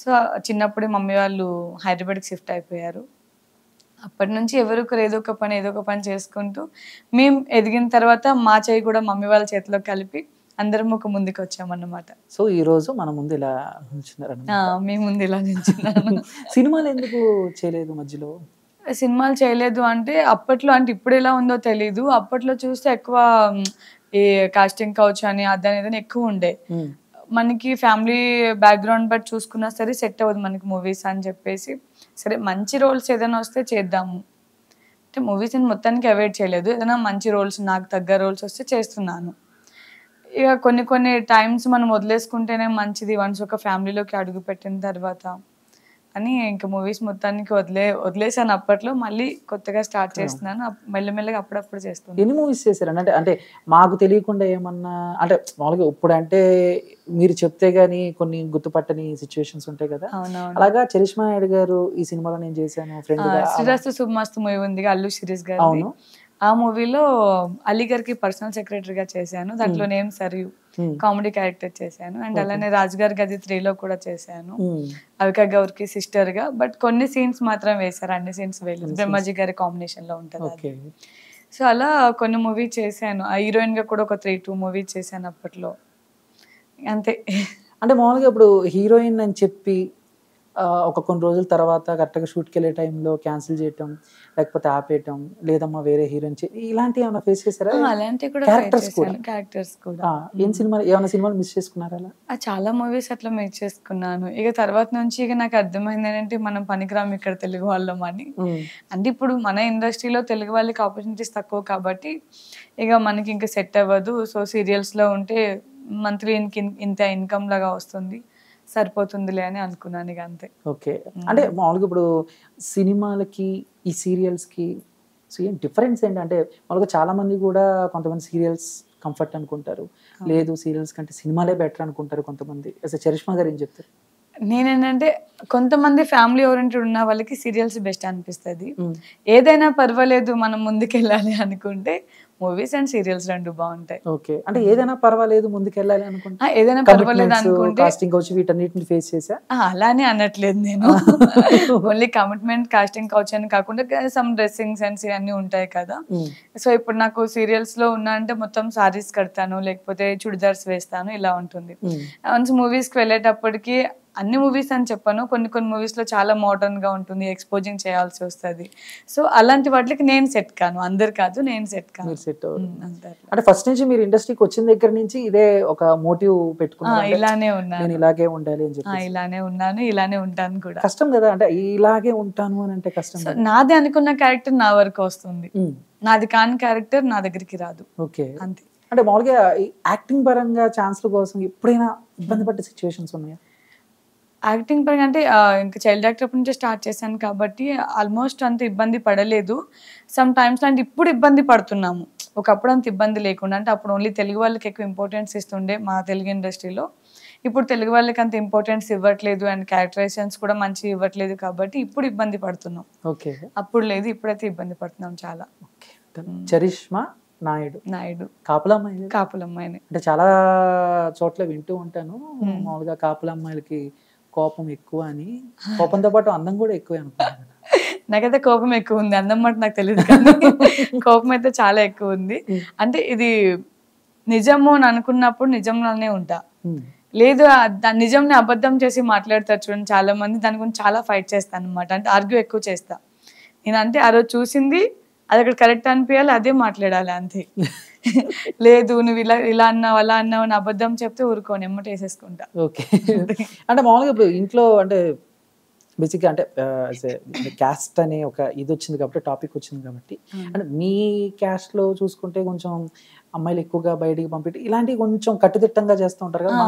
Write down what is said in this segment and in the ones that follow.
So చిన్నప్పుడే mummy వాళ్ళు హైదరాబాద్కి షిఫ్ట్ అయిపోయారు. అప్పటి నుంచి ఎవరొకరు ఏదో ఒక పని చేసుకుంటూ మేము ఎదిగిన తర్వాత మా చేయి కూడా మమ్మీ వాళ్ళ చేతిలో కలిపి అందరం ఒక ముందుకు వచ్చామన్నమాట. సో ఈ రోజు మన ముందు ఇలా ఉంచున్నారన్నమాట. మీ ముందు ఇలా నిల్చున్నాను. సినిమాలు ఎందుకు చేయలేదు మధ్యలో? సినిమాలు చేయలేదు అంటే అప్పట్లో, అంటే ఇప్పుడు ఎలా ఉందో తెలీదు. అప్పట్లో చూస్తే ఎక్కువ ఈ కాస్టింగ్ కౌచ్ అని అదని ఇదని ఎక్కువ ఉండే. మనకి ఫ్యామిలీ బ్యాక్గ్రౌండ్ బట్టి చూసుకున్నా సరే సెట్ అవ్వదు మనకి మూవీస్ అని చెప్పేసి, సరే మంచి రోల్స్ ఏదైనా వస్తే చేద్దాము అంటే మూవీస్ అని మొత్తానికి అవాయిడ్ చేయలేదు. ఏదైనా మంచి రోల్స్ నాకు తగ్గ రోల్స్ వస్తే చేస్తున్నాను. ఇక కొన్ని టైమ్స్ మనం వదిలేసుకుంటేనే మంచిది వన్స్ ఒక ఫ్యామిలీలోకి అడుగు పెట్టిన తర్వాత అని ఇంకా మూవీస్ మొత్తానికి వదిలేసాను. అప్పట్లో మళ్ళీ కొత్తగా స్టార్ట్ చేస్తున్నాను. మెల్లమెల్లగా అప్పుడప్పుడు చేస్తున్నాను. ఎన్ని మూవీస్ చేశారండి? అంటే మాకు తెలియకుండా ఏమన్నా అంటే మామూలుగా ఇప్పుడు అంటే మీరు చెప్తే గానీ కొన్ని గుర్తుపట్టని సిచ్యువేషన్స్ ఉంటాయి కదా, అలాగా చరిష్మా నాయుడు గారు ఈ సినిమాలో నేను చేశాను ఫ్రెండ్ గా, శ్రీరస్తు శుభమస్తు మూవీ ఉంది అల్లు శిరీష్ గారు, ఆ మూవీలో అలీ గారికి పర్సనల్ సెక్రటరీగా చేశాను. దాంట్లో నేమ్ సరియు కామెడీ క్యారెక్టర్ చేశాను. అండ్ అలానే రాజు గారి గది 3లో కూడా చేశాను అవికా గౌర్కి సిస్టర్ గా. బట్ కొన్ని సీన్స్ మాత్రం వేశారు, అన్ని సీన్స్ వేయలేదు. బ్రహ్మాజీ గారి కాంబినేషన్ లో ఉంటుంది. సో అలా కొన్ని మూవీ చేశాను. ఆ హీరోయిన్ గా కూడా ఒక 3-2 మూవీ చేశాను అప్పట్లో. అంతే. అంటే మామూలుగా ఇప్పుడు హీరోయిన్ అని చెప్పి ఒక కొన్ని రోజుల తర్వాత కరెక్ట్గా షూట్కి వెళ్ళే టైంలో క్యాన్సిల్ చేయటం, లేకపోతే ఆపేయటం, లేదమ్మా వేరే హీరోయిన్ ఇలాంటివి ఏమైనా ఫేస్ చేశారా? అలాంటివి కూడా క్యారెక్టర్స్ కూడా. ఏం సినిమాలు ఏమైనా సినిమాలు మిస్ చేసుకున్నారా? చాలా మూవీస్ అట్లా మిస్ చేసుకున్నాను. ఇక తర్వాత నుంచి ఇక నాకు అర్థమైంది ఏంటంటే మనం పనికిరాం ఇక్కడ తెలుగు వాళ్ళం అని. అంటే ఇప్పుడు మన ఇండస్ట్రీలో తెలుగు వాళ్ళకి ఆపర్చునిటీస్ తక్కువ కాబట్టి ఇక మనకి ఇంకా సెట్ అవ్వదు. సో సీరియల్స్లో ఉంటే మంత్లీ ఇంత ఇన్కమ్ లాగా వస్తుంది, సరిపోతుందిలే అని అనుకున్నాను ఇక అంతే. ఓకే. అంటే మామూలుగా ఇప్పుడు సినిమాలకి ఈ సీరియల్స్కి ఏం డిఫరెన్స్ ఏంటి? అంటే మామూలుగా చాలా మంది కూడా కొంతమంది సీరియల్స్ కంఫర్ట్ అనుకుంటారు, లేదు సీరియల్స్ కంటే సినిమాలే బెటర్ అనుకుంటారు కొంతమంది. అసలు చరిష్మా గారు ఏం చెప్తారు? నేనేంటంటే కొంతమంది ఫ్యామిలీ ఓరియంటెడ్ ఉన్న వాళ్ళకి సీరియల్స్ బెస్ట్ అనిపిస్తుంది. ఏదైనా పర్వాలేదు మనం ముందుకెళ్ళాలి అనుకుంటే మూవీస్ అండ్ సీరియల్స్ రెండు బాగుంటాయి. ఓకే. అంటే ఏదైనా పర్వాలేదు ముందుకెళ్ళాలి అనుకుంటే, ఏదైనా పర్వాలేదు అనుకుంటే కాస్టింగ్ కౌచ్ వీటన్నిటిని ఫేస్ చేసా అలానే అనట్లేదు నేను. ఓన్లీ కమిట్మెంట్ కాస్టింగ్ కౌచ్ అని కాకుండా సమ్ డ్రెస్సింగ్ సెన్స్ అన్ని ఉంటాయి కదా. సో ఇప్పుడు నాకు సీరియల్స్ లో ఉన్నా అంటే మొత్తం సారీస్ కడతాను, లేకపోతే చుడిదార్స్ వేస్తాను, ఇలా ఉంటుంది. వన్స్ మూవీస్ కి వెళ్ళేటప్పటికి అన్ని మూవీస్ అని చెప్పాను, కొన్ని మూవీస్ లో చాలా మోడర్న్ గా ఉంటుంది, ఎక్స్పోజింగ్ చేయాల్సి వస్తుంది. సో అలాంటి వాటికి నేను సెట్ కాను, అందరు కాదు నేను సెట్ కాను. అంటే ఫస్ట్ నుంచి మీరు ఇండస్ట్రీకి వచ్చిన దగ్గర నుంచి ఇదే ఒక మోటివ్ పెట్టుకున్నారు? ఇలానే ఉన్నాను, ఇలాగే ఉండాలి అని చెప్పి. ఇలానే ఉన్నాను, ఇలానే ఉంటాను కూడా. కష్టం కదా అంటే ఇలాగే ఉంటాను అని అంటే కష్టం. నాది అనుకున్న క్యారెక్టర్ నా వరకు వస్తుంది, నాది కాని క్యారెక్టర్ నా దగ్గరికి రాదు. ఓకే. అంతే. అంటే మామూలుగా యాక్టింగ్ పరంగా ఛాన్స్ల కోసం ఎప్పుడైనా ఇబ్బంది పడ్డ సిచ్యువేషన్స్ ఉన్నాయా? యాక్టింగ్ పరంగా అంటే ఇంకా చైల్డ్ యాక్టర్ నుంచే స్టార్ట్ చేశాను కాబట్టి ఆల్మోస్ట్ అంత ఇబ్బంది పడలేదు. సమ్ టైమ్స్ అంటే ఇప్పుడు ఇబ్బంది పడుతున్నాము, ఒకప్పుడు అంత ఇబ్బంది లేకుండా. అంటే అప్పుడు ఓన్లీ తెలుగు వాళ్ళకి ఎక్కువ ఇంపార్టెన్స్ ఇస్తుండే మా తెలుగు ఇండస్ట్రీలో. ఇప్పుడు తెలుగు వాళ్ళకి అంత ఇంపార్టెన్స్ ఇవ్వట్లేదు అండ్ క్యారెక్టరైజేషన్స్ కూడా మంచిగా ఇవ్వట్లేదు కాబట్టి ఇప్పుడు ఇబ్బంది పడుతున్నాం. ఓకే. అప్పుడు లేదు, ఇప్పుడైతే ఇబ్బంది పడుతున్నాం చాలా. చరిష్మా నాయుడు కాపులమ్మాయిని అంటే చాలా చోట్ల వింటూ ఉంటాను, మామూలుగా కాపుల అమ్మాయిలకి కోపం ఎక్కువ అని. కోపంతో పాటు అందం కూడా ఎక్కువే అనుకుంటున్నాను. నాకైతే కోపం ఎక్కువ ఉంది, అందం మాట నాకు తెలియదు కానీ కోపం అయితే చాలా ఎక్కువ ఉంది. అంటే ఇది నిజము అని అనుకున్నప్పుడు నిజంగానే ఉంటా, లేదు నిజంని అబద్ధం చేసి మాట్లాడతారు చూడండి చాలా మంది, దాని గురించి చాలా ఫైట్ చేస్తాను అనమాట. అంటే ఆర్గ్యూ ఎక్కువ చేస్తా నేను. అంటే ఆ రోజు చూసింది అది అక్కడ కరెక్ట్ అనిపించాలి, అదే మాట్లాడాలి అంతే. లేదు నువ్వు ఇలా అన్నావు అలా అన్నావు అని అబద్ధం చెప్తే ఊరుకోని ఎమ్మట వేసేసుకుంటా. ఓకే. అంటే మామూలుగా ఇప్పుడు ఇంట్లో అంటే బేసిక్గా అంటే క్యాస్ట్ అనే ఒక ఇది వచ్చింది కాబట్టి, టాపిక్ వచ్చింది కాబట్టి, అంటే మీ క్యాస్ట్లో చూసుకుంటే కొంచెం అమ్మాయిలు ఎక్కువగా బయటికి పంపిణీ ఇలాంటివి కొంచెం కట్టుదిట్టంగా చేస్తూ ఉంటారు కదా.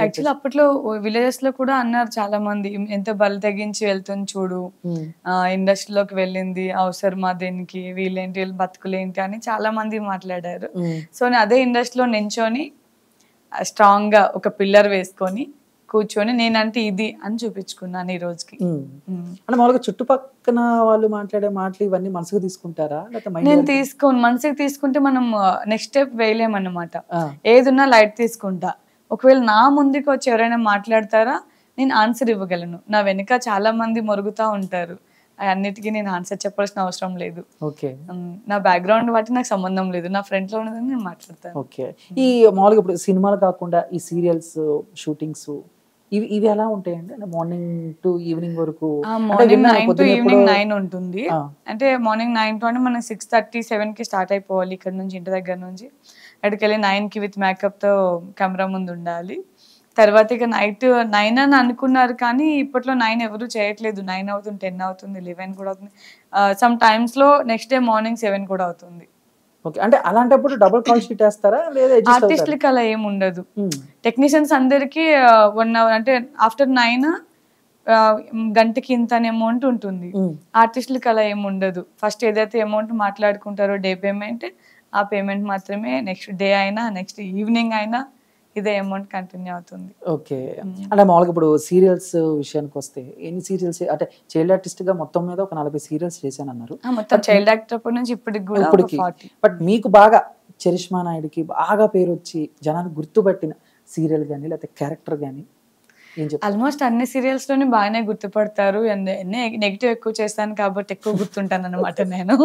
యాక్చువల్లీ అప్పట్లో విలేజెస్ లో కూడా అన్నారు చాలా మంది, ఎంత బలి తెగించి వెళ్తుంది చూడు, ఇండస్ట్రీలోకి వెళ్ళింది అవసరమా దేనికి, వీళ్ళేంటి వీళ్ళు బతుకులేంటి అని చాలా మంది మాట్లాడారు. సో నేను అదే ఇండస్ట్రీలో నించొని స్ట్రాంగ్ గా ఒక పిల్లర్ వేసుకొని కూర్చొని నేనంటే ఇది అని చూపించుకున్నాను ఈ రోజుకి. అంటే మామూలుగా చుట్టుపక్కల వాళ్ళు మాట్లాడే మాటలు ఇవన్నీ మనసుకు తీసుకుంటారా? నేను తీసుకోను, మనసుకు తీసుకుంటే మనం నెక్స్ట్ స్టెప్ వేయలేమన్నమాట. ఏదున్నా లైట్ తీసుకుంటా. ఒకవేళ నా ముందుకు వచ్చి ఎవరైనా మాట్లాడతారా, నేను ఆన్సర్ ఇవ్వగలను. నా వెనుక చాలా మంది మొరుగుతా ఉంటారు. అన్నిటికీ నేను ఆన్సర్ చెప్పాల్సిన అవసరం లేదు. ఓకే. నా బ్యాక్గ్రౌండ్ బట్టి నాకు సంబంధం లేదు. నా ఫ్రంట్ లో ఉన్నదని నేను మాట్లాడతాను. ఓకే. ఈ మామూలుగా ఇప్పుడు సినిమాలు కాకుండా ఈ సీరియల్స్ షూటింగ్స్ ఇవి ఎలా ఉంటాయండి? అంటే మార్నింగ్ టు ఈవినింగ్ వరకు మార్నింగ్ 9 to ఈవినింగ్ 9 ఉంటుంది. అంటే మార్నింగ్ 9 to అంటే మనం 6:30, 7 కి స్టార్ట్ అయిపోవాలి ఇక్కడ నుంచి, ఇంటి దగ్గర నుంచి. అక్కడికి వెళ్ళి 9 కి విత్ మేకప్ తో కెమెరా ముందు ఉండాలి. తర్వాత ఇక నైట్ 9 అని అనుకున్నారు కానీ ఇప్పట్లో 9 ఎవరు చేయట్లేదు. 9 అవుతుంది, 10 అవుతుంది, 11 కూడా అవుతుంది. సమ్ టైమ్స్ లో నెక్స్ట్ డే మార్నింగ్ 7 కూడా అవుతుంది. ఓకే. అంటే అలాంటప్పుడు డబుల్ కాల్ షీట్ వేస్తారా లేదా అడ్జస్ట్ అవుతారా? ఆర్టిస్టులకి అలా ఏమి ఉండదు. టెక్నీషియన్స్ అందరికి 1 hour అంటే ఆఫ్టర్ 9 గంటకి ఇంత అని అమౌంట్ ఉంటుంది. ఆర్టిస్టులకి అలా ఏమి ఉండదు. ఫస్ట్ ఏదైతే అమౌంట్ మాట్లాడుకుంటారో డే పేమెంట్, ఆ పేమెంట్ మాత్రమే నెక్స్ట్ డే అయినా నెక్స్ట్ ఈవినింగ్ అయినా ఇదే అమౌంట్ కంటిన్యూ అవుతుంది. ఓకే. అంటే మామూలుగా ఇప్పుడు సీరియల్స్ విషయానికి వస్తే ఎన్ని సీరియల్స్ అంటే చైల్డ్ ఆర్టిస్ట్ గా మొత్తం మీద ఒక 40 సీరియల్స్ చేశాను అన్నారు. మొత్తం చైల్డ్ యాక్టర్ అప్పటి నుంచి ఇప్పటికి కూడా 40. బట్ మీకు బాగా చరిష్మా నాయుడుకి బాగా పేరు వచ్చి జనాలు గుర్తుపట్టిన సీరియల్ కానీ లేకపోతే క్యారెక్టర్ కానీ ఏం చెప్తారు? ఆల్మోస్ట్ అన్ని సీరియల్స్ లోనే బాగానే గుర్తుపడతారు. నెగిటివ్ ఎక్కువ చేస్తాను కాబట్టి ఎక్కువ గుర్తుంటాను అనమాట నేను.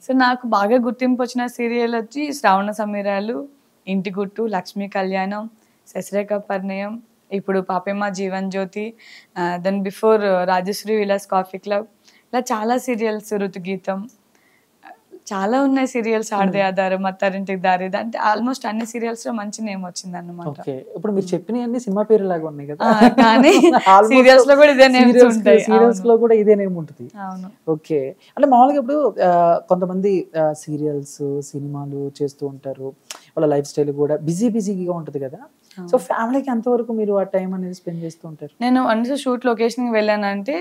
సో నాకు బాగా గుర్తింపు వచ్చిన సీరియల్ వచ్చి శ్రావణ సమీరాలు, ఇంటి గుట్టు, లక్ష్మీ కళ్యాణం, శశిరేఖ పరిణయం, ఇప్పుడు పాపేమ Jeevan Jyothi, then before Rajashree Vilas coffee club, ఇలా చాలా సీరియల్స్, ఋతుగీతం, చాలా ఉన్నాయి సీరియల్స్. ఆడదే ఆధారం, అత్తారింటికి దారి, అంటే ఆల్మోస్ట్ అన్ని సీరియల్స్ లో మంచి నేమ్ వచ్చింది అన్నమాట. ఇప్పుడు మీరు చెప్పినవన్నీ సినిమా పేరు లాగా ఉన్నాయి కదా, కానీ సీరియల్స్ లో కూడా ఇదే నేమ్స్ ఉంటాయి. సీరియల్స్ లో కూడా ఇదే నేమ్ ఉంటుంది. అవును. ఓకే. అంటే మామూలుగా ఇప్పుడు కొంతమంది సీరియల్స్ సినిమాలు చేస్తూ ఉంటారు, వాళ్ళ లైఫ్ స్టైల్ కూడా బిజీగా ఉంటుంది కదా. సో ఫ్యామిలీకి ఎంతవరకు మీరు ఆ టైం అనేది స్పెండ్ చేస్తూ ఉంటారు? నేను వన్స్ షూట్ లొకేషన్కి వెళ్ళానంటే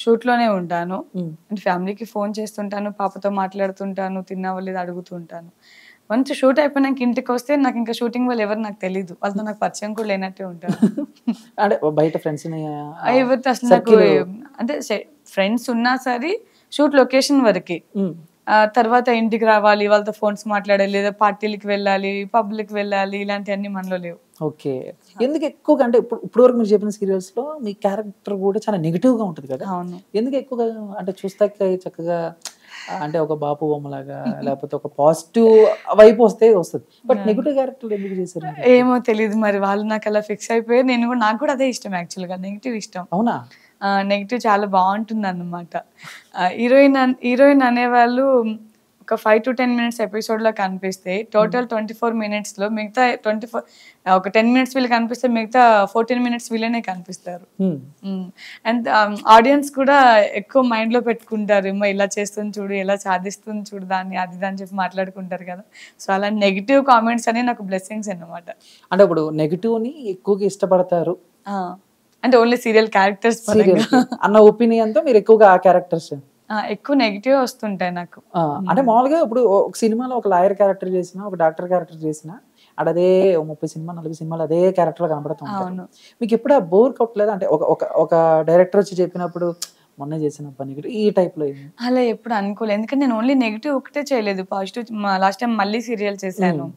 షూట్ లోనే ఉంటాను. అంటే ఫ్యామిలీకి ఫోన్ చేస్తుంటాను, పాపతో మాట్లాడుతుంటాను, తిన్నావా లేదా అడుగుతుంటాను. వన్స్ షూట్ అయిపోయినాక ఇంటికి వస్తే నాకు ఇంకా షూటింగ్ వాళ్ళు ఎవరు నాకు తెలీదు, వాళ్ళతో నాకు పరిచయం కూడా లేనట్టే ఉంటాను. అంటే బయట ఫ్రెండ్స్ ఎవరితో అసలు నాకు అంటే ఫ్రెండ్స్ ఉన్నా సరే షూట్ లొకేషన్ వరకే. తర్వాత ఇంటికి రావాలి, వాళ్ళతో ఫోన్స్ మాట్లాడాలి, లేదా పార్టీలకి వెళ్ళాలి, పబ్లిక్ వెళ్ళాలి, ఇలాంటివన్నీ మనలో లేవు. ఓకే. ఎందుకు ఎక్కువగా అంటే ఇప్పుడు వరకు మీరు చెప్పిన సీరియల్స్ లో మీ క్యారెక్టర్ కూడా చాలా నెగిటివ్ గా ఉంటుంది కదా. అవును. ఎందుకు ఎక్కువగా అంటే చూస్తాక చక్కగా అంటే ఒక బాపు బొమ్మలాగా లేకపోతే ఒక పాజిటివ్ వైపు వస్తుంది, బట్ నెగిటివ్ క్యారెక్టర్ ఎందుకు చేశారు? ఏమో తెలియదు మరి, వాళ్ళు నాకు అలా ఫిక్స్ అయిపోయి నాకు కూడా అదే ఇష్టం. యాక్చువల్ గా నెగిటివ్ ఇష్టం. అవునా? నెగిటివ్ చాలా బాగుంటుంది అన్నమాట. హీరోయిన్ అనేవాళ్ళు ఒక 5 to 10 minutes ఎపిసోడ్ లో కనిపిస్తే టోటల్ 24 minutes లో మిగతా 24 ఒక 10 minutes వీళ్ళు కనిపిస్తే మిగతా 14 minutes వీళ్ళనే కనిపిస్తారు. అండ్ ఆడియన్స్ కూడా ఎక్కువ మైండ్ లో పెట్టుకుంటారు, ఏమో ఇలా చేస్తుంది చూడు, ఎలా సాధిస్తుంది చూడు దాన్ని, అది అని చెప్పి మాట్లాడుకుంటారు కదా. సో అలా నెగిటివ్ కామెంట్స్ అనేవి నాకు బ్లెస్సింగ్స్ అన్నమాట. అంటే ఇప్పుడు నెగిటివ్ ని ఎక్కువగా ఇష్టపడతారు అంటే ఓన్లీ సీరియల్ క్యారెక్టర్స్ అన్న ఒపీనియన్ తో మీరు ఎక్కువగా ఆ క్యారెక్టర్స్ ఎక్కువ నెగిటివ్ వస్తుంటాయి నాకు. అంటే మామూలుగా ఇప్పుడు ఒక సినిమాలో ఒక లాయర్ క్యారెక్టర్ చేసినా, ఒక డాక్టర్ క్యారెక్టర్ చేసినా, అదే 30 సినిమా 40 సినిమాలు అదే క్యారెక్టర్ కనబడుతుంది. మీకు ఎప్పుడు బోర్ కొట్టలేదు? అంటే ఒక డైరెక్టర్ వచ్చి చెప్పినప్పుడు మొన్న చేసిన పని ఈ టైప్ లో అలా ఎప్పుడు అనుకోలేదు, ఎందుకంటే నేను ఓన్లీ నెగిటివ్ ఒకటే చేయలేదు, పాజిటివ్ లాస్ట్ టైం మళ్ళీ సీరియల్ చేశాను.